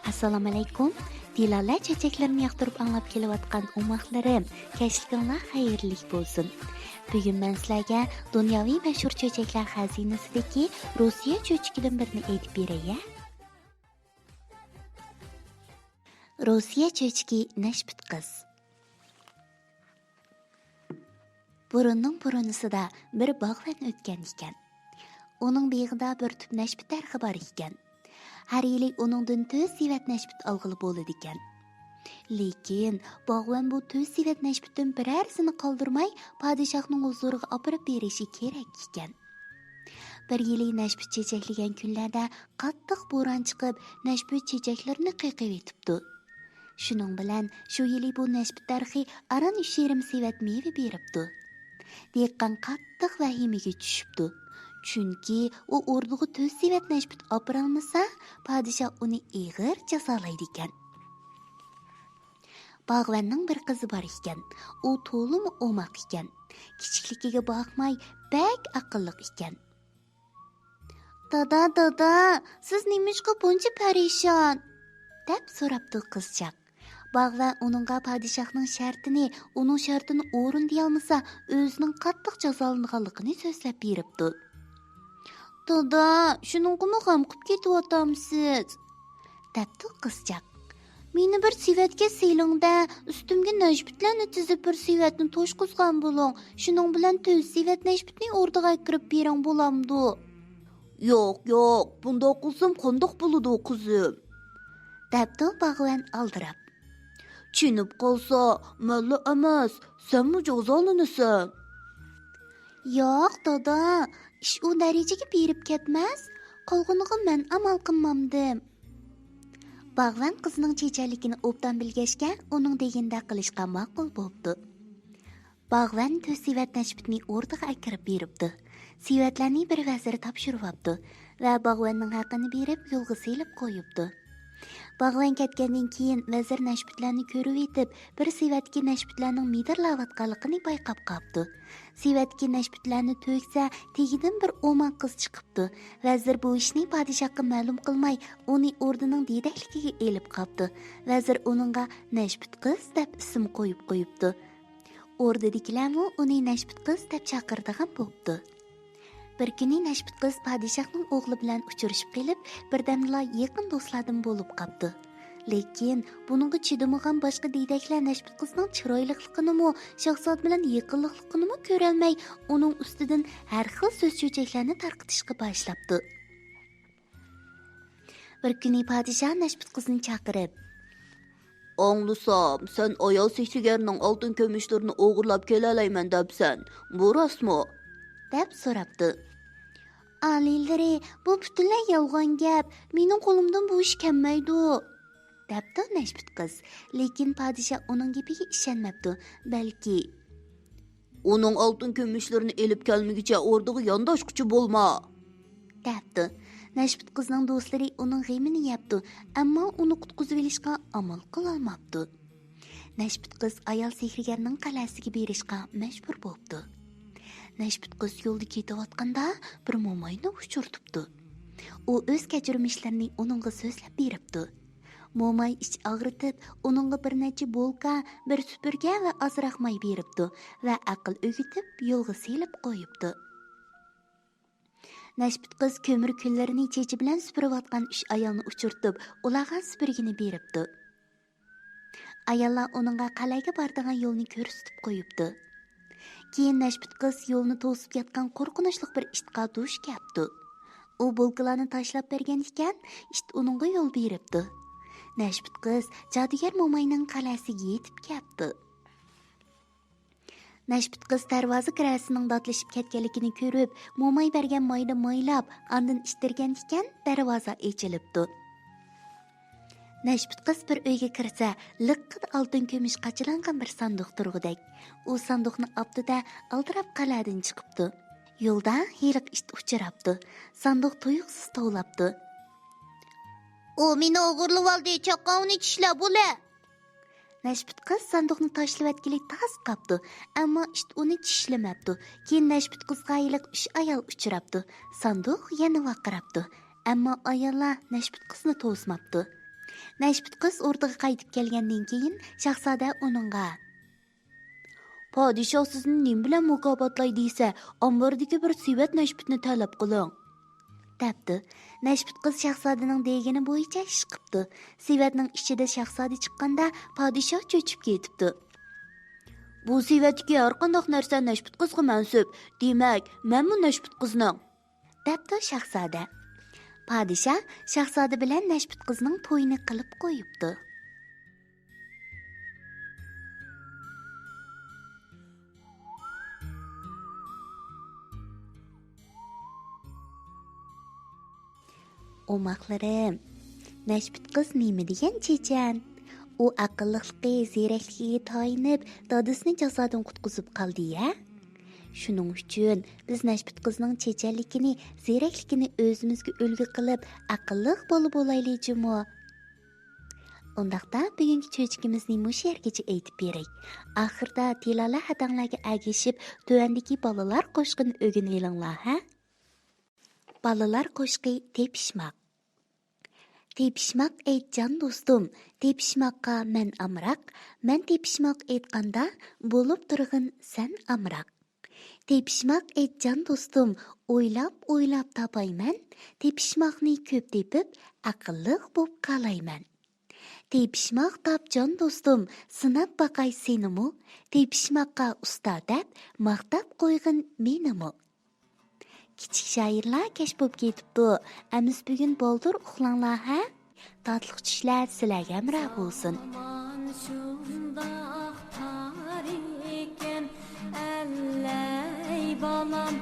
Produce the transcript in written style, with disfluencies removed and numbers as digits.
Assalomu alaykum. Dilola chechaklarni yoqtirib anglab kelayotgan umoqlarim, kashliginglar xayrli bo'lsin. Bugun men sizlarga dunyoviy mashhur chechaklar xazinasidagi Rossiya cho'chikidan birini aytib beray. Rossiya cho'chiki Nashput qiz. Burunning burunisida bir bog'dan o'tgan ekan. Uning beg'ida bir tub nashput darxi bor ekan. Har yili uningdan 4 sivat nashput olg'ili bo'ladi ekan. Lekin bog'van bu 4 sivat nashputdan birarsini qoldirmay podshohning huzuriga olib berishi kerak ekan. Bir yili nashput chechaklagan kunlarda qattiq bo'ron chiqib, nashput chechaklarini qiqib etibdi. Shuning bilan shu yili bu nashput darxi aran 3,5 sivat meva beribdi. Dehqon qattiq vahimaga tushibdi. Chunki u o'rniga 4 sivat nashput ololmasa, podshoh uni ig'ir jazolaydi ekan. Bog'vanning bir qizi bor ekan. U to'liq o'moq ekan. Kichikligiga boqmay, bak aqlli ekan. "Dada, siz nimishqa buncha parishon?" deb so'rabdi qizchaq. Bog'van uningga podshohning shartini, uning shartini o'rinday olmasa, o'zining qattiq jazolanganligini so'zlab beribdi. "Dada, shuningmi ham qilib ketyapsiz?" debdi qizchaq. "Meni bir sivatga siylingda, ustimga nashputlarni tizib bir sivatni to'shqizgan bo'ling. Shuning bilan 4 sivat nashputning o'rniga kirib bering bo'lamdi." Yo'q, bundoq qilsam qandoq bo'ladi qizim?" debdi bog'van aldirab. "Tushunib qolsa, malla emas, senmi jazolanasan?" "Yo'q, dada, ish u darajaga berib ketmas. Qolganiga men amal qilmamdim." Bog'van qizning chechanligini obdan bilgachga, uning deganda qilishga ma'qul bo'ldi. Bog'van 4 sivat nashputni o'rniga akirib beribdi. Sivatlarning bir vaziri topshiribdi va bog'vanning haqini berib yo'lga selib qo'yibdi. Bog'van ketgandan keyin vazir nashputlarni ko'rib yetib, bir sivatga nashputlarning midirlayotganligini bayqab qolibdi. Sivatga nashputlarni to'ksa, tegidan bir o'moq qiz chiqibdi. Vazir bu ishni podshohga ma'lum qilmay, uni o'rnining dedakligiga elib qolibdi. Vazir uningga Nashput qiz deb ism qo'yibdi. O'rnidagilarmi uni Nashput qiz deb chaqirdigan bo'ldi. Bir kuni Nashput qiz podshohning o'g'li bilan uchrashib qolib, birdamla yaqin do'stlardan bo'lib qoldi. Lekin buningga chidamagan boshqa dedaklar Nashput qizning chiroyliligini, shahzod bilan yaqinlikligini ko'rolmay, uning ustidan har xil so'z cho'chaklarni tarqitishga boshlabdi. Bir kuni podshoh Nashput qizni chaqirib, "Anglasam, sen ayol seksigarning oltin kumushlarini o'g'irlab kelalayman debsan. Bu rostmi?" deb so'rabdi. "Alilari, bu butunlay yolg'on gap. Mening qo'limdan bu ish kelmaydi", debdi Nashput qiz. Lekin podshoh uning gapiga ishonmabdi. Balki "Uning oltin kumushlarini elib kelmagicha o'rniga yondashquchi bo'lma", debdi. Nashput qizning do'stlari uning g'amini yebdi, ammo uni qutqizib olishga amal qila olmabdi. Nashput qiz ayol sehrgarning qal'asiga berishga majbur bo'ldi. Nashput qiz yo'lda ketayotganda bir mo'mayni uchirtibdi. U o'z kechirmishlarini uningga so'zlab beribdi. Mo'may ich og'ritib, uningga bir necha bolka, bir supurga va ozroq may beribdi va aql o'gitib yo'lga selib qo'yibdi. Nashput qiz ko'mir kunlarini chechi bilan supurayotgan 3 ayolni uchirtib, ularga supurgini beribdi. Ayollar uningga qal'aga boradigan yo'lni ko'rsatib qo'yibdi. Keyin Nashput qiz yo'lni to'sib yotgan qo'rqinchli bir itga duch kelibdi. U bolkalarni tashlab bergan ekan, it uningga yo'l beribdi. Nashput qiz jodugar mo'mayning qal'asiga yetib kelibdi. Nashput qiz darvoza kirasining dodlashib ketganligini ko'rib, mo'may bergan mayda maylab, andin ishtirgan ekan, darvoza ochilibdi. Nashput qiz bir uyga kirsa, liqqida oltin kumush qachilangan bir sanduq turg'udak. U sanduqni opdida aldirab qal'adan chiqibdi. Yo'lda heliq it uchirabdi. Sanduq tuyuqsiz tovlabdi. "U meni o'g'irlab oldi, chaqovni tishlab bo'la." Nashput qiz sanduqni tashlab atgalik tas qapdi, ammo it uni tishlamabdi. Keyin Nashput qizga heliq 3 ayol uchirabdi. Sanduq yana vaqirabdi, ammo ayollar Nashput qizni to'smabdi. Nashbut qiz o'rniga qaytib kelgandan keyin shahzoda uningga: Padişah sizni nim bilan mukofotlay desa, ombordagi bir sivat nashbutni talab qiling. debdi. Nashbut qiz shahzodaning degani bo'yicha ish qilibdi. Sivatning ichida shahzoda chiqqanda podshoh cho'chib ketibdi. Bu sivatdagi har qanday narsa nashbut qizga mansub. Demak, men bu nashbut qizning. debdi shahzoda. Podshoh shahzoda bilan Nashbut qizning to'yini qilib qo'yibdi. O'moqlarim, Nashbut qiz nima degan chechan? U aqlliqligi, ziyrakligiga tayinib, dadasini jazodan qutqizib qoldi-ya. Shuning uchun biz Nashbut qizning chechanligini, ziyrakligini o'zimizga ulgu qilib, aqlliq bo'lib olaylikmi? Undaqda bugungi cho'chkimizni mush yergacha aytib beray. Oxirda tilala hadanglarga agishib, tuvandagi balalar qo'shqini o'rganib olinglar, ha? Balalar qo'shqi tepishmoq. Tepishmoq aytjan do'stim, tepishmoqqa men amroq, men tepishmoq aytganda bo'lib turg'in sen amroq. Tepishmoq aytjan do'stim, o'ylab topayman, tepishmoqni ko'p tepib, aqlliq bo'lib qolayman. Tepishmoq topjon do'stim, sinab baqay senimi, tepishmoqqa usta deb maqtab qo'yg'in menimi. Kichik shoirlar kesh bo'lib ketibdi. Amiz bugun boldir uxlanglar, ha? Tatliq tushlar sizlarga hamroh bo'lsin. Shundaq tar ekan, allay balam